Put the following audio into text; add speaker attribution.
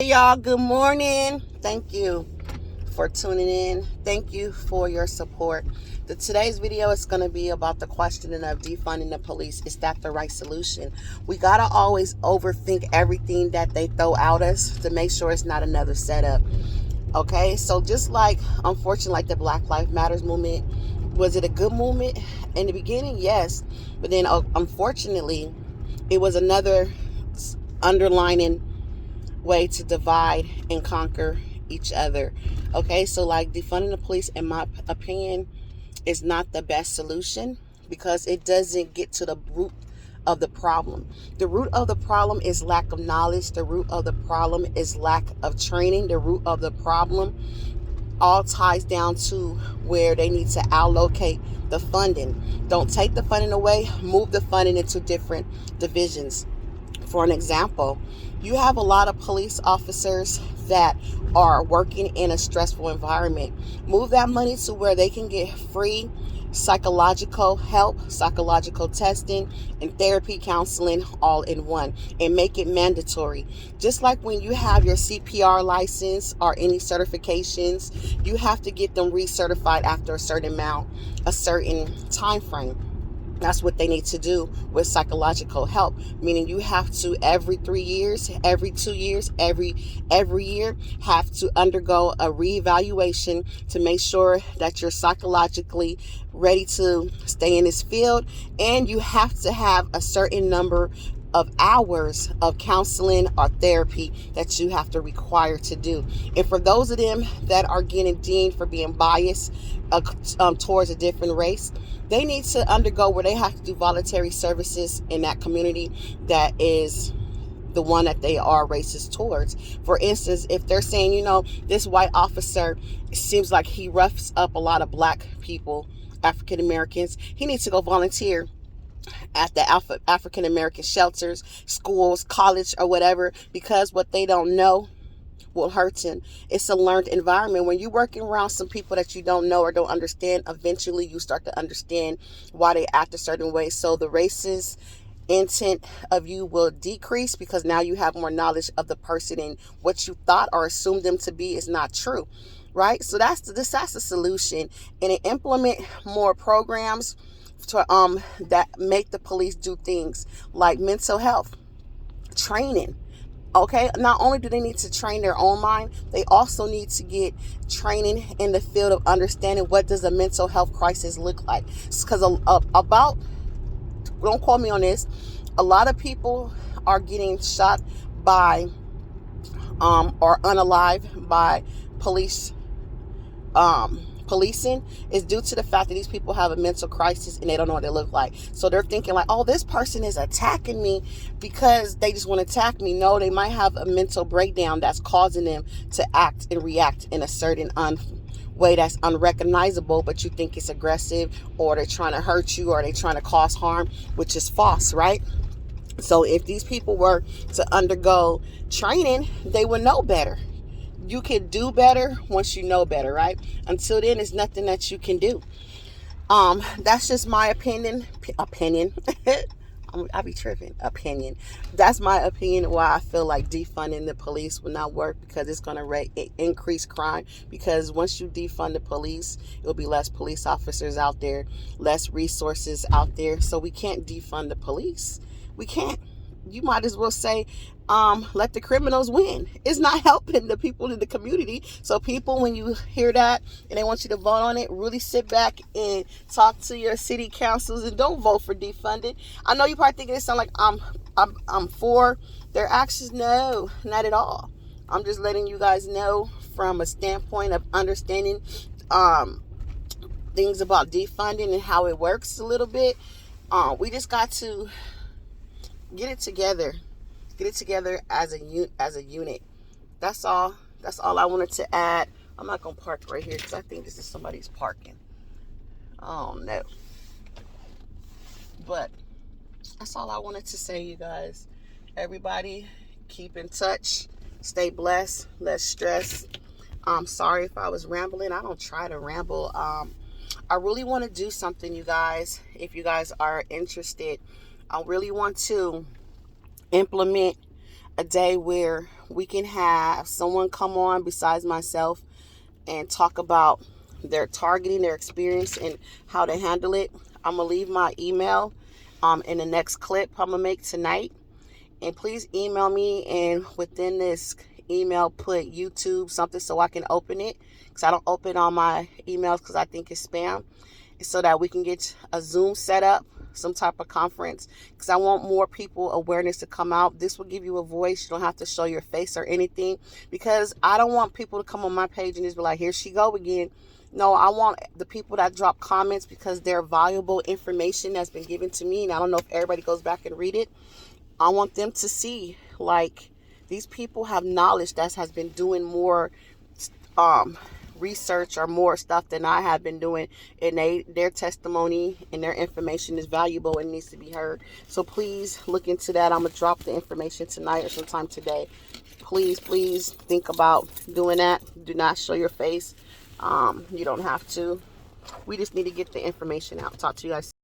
Speaker 1: Hey y'all, good morning. Thank you for tuning in. Thank you for your support. Today's video is going to be about the questioning of defunding the police. Is that the right solution? We got to always overthink everything that they throw at us to make sure it's not another setup. Okay, so just like, unfortunately, like the Black Lives Matters movement, was it a good movement in the beginning? Yes. But then, unfortunately, it was another underlining way to divide and conquer each other. Okay, so like defunding the police, in my opinion, is not the best solution because it doesn't get to the root of the problem. The root of the problem is lack of knowledge. The root of the problem is lack of training. The root of the problem all ties down to where they need to allocate the funding. Don't take the funding away, move the funding into different divisions. For an example, you have a lot of police officers that are working in a stressful environment. Move that money to where they can get free psychological help, psychological testing, and therapy counseling all in one, and make it mandatory. Just like when you have your CPR license or any certifications, you have to get them recertified after a certain amount, a certain time frame. That's what they need to do with psychological help, meaning you have to every 3 years, every 2 years, every year have to undergo a reevaluation to make sure that you're psychologically ready to stay in this field, and you have to have a certain number of hours of counseling or therapy that you have to require to do. And for those of them that are getting deemed for being biased towards a different race, they need to undergo where they have to do voluntary services in that community that is the one that they are racist towards. For instance, if they're saying, this white officer seems like he roughs up a lot of black people, African Americans, he needs to go volunteer at the African American shelters, schools, college, or whatever, because what they don't know will hurt him. It's a learned environment. When you're working around some people that you don't know or don't understand, eventually you start to understand why they act a certain way. So the racist intent of you will decrease because now you have more knowledge of the person, and what you thought or assumed them to be is not true. Right? So that's the solution. And implement more programs to that make the police do things like mental health training. Okay, not only do they need to train their own mind, they also need to get training in the field of understanding what does a mental health crisis look like. Because about, don't quote me on this, a lot of people are getting shot by or unalived by police policing is due to the fact that these people have a mental crisis and they don't know what they look like. So they're thinking like, oh, this person is attacking me because they just want to attack me. No, they might have a mental breakdown that's causing them to act and react in a certain way that's unrecognizable, but you think it's aggressive, or they're trying to hurt you, or they're trying to cause harm, which is false, right? So if these people were to undergo training, they would know better. You can do better once you know better, right? Until then, there's nothing that you can do. That's just my opinion. I'll be tripping. Opinion. That's my opinion why I feel like defunding the police will not work, because it's going to increase crime. Because once you defund the police, it'll be less police officers out there, less resources out there. So we can't defund the police. We can't. You might as well say, let the criminals win. It's not helping the people in the community. So people, when you hear that and they want you to vote on it, really sit back and talk to your city councils and don't vote for defunding. I know you probably thinking it sounds like I'm for their actions. No, not at all. I'm just letting you guys know from a standpoint of understanding things about defunding and how it works a little bit. We just got to get it together. Get it together as a unit. That's all I wanted to add. I'm not gonna park right here because I think this is somebody's parking. Oh no. But that's all I wanted to say, you guys. Everybody, keep in touch. Stay blessed. Less stress. I'm sorry if I was rambling. I don't try to ramble. I really want to do something, you guys. If you guys are interested, I really want to implement a day where we can have someone come on besides myself and talk about their targeting, their experience, and how to handle it. I'm going to leave my email in the next clip I'm going to make tonight. And please email me, and within this email put YouTube something so I can open it, because I don't open all my emails because I think it's spam, so that we can get a Zoom set up, some type of conference, because I want more people awareness to come out. This will give you a voice. You don't have to show your face or anything, because I don't want people to come on my page and just be like, here she go again. No, I want the people that drop comments, because they're valuable information that's been given to me, and I don't know if everybody goes back and read it. I want them to see, like, these people have knowledge that has been doing more research or more stuff than I have been doing, and their testimony and their information is valuable and needs to be heard. So please look into that. I'm gonna drop the information tonight or sometime today. Please think about doing that. Do not show your face. You don't have to. We just need to get the information out. Talk to you guys.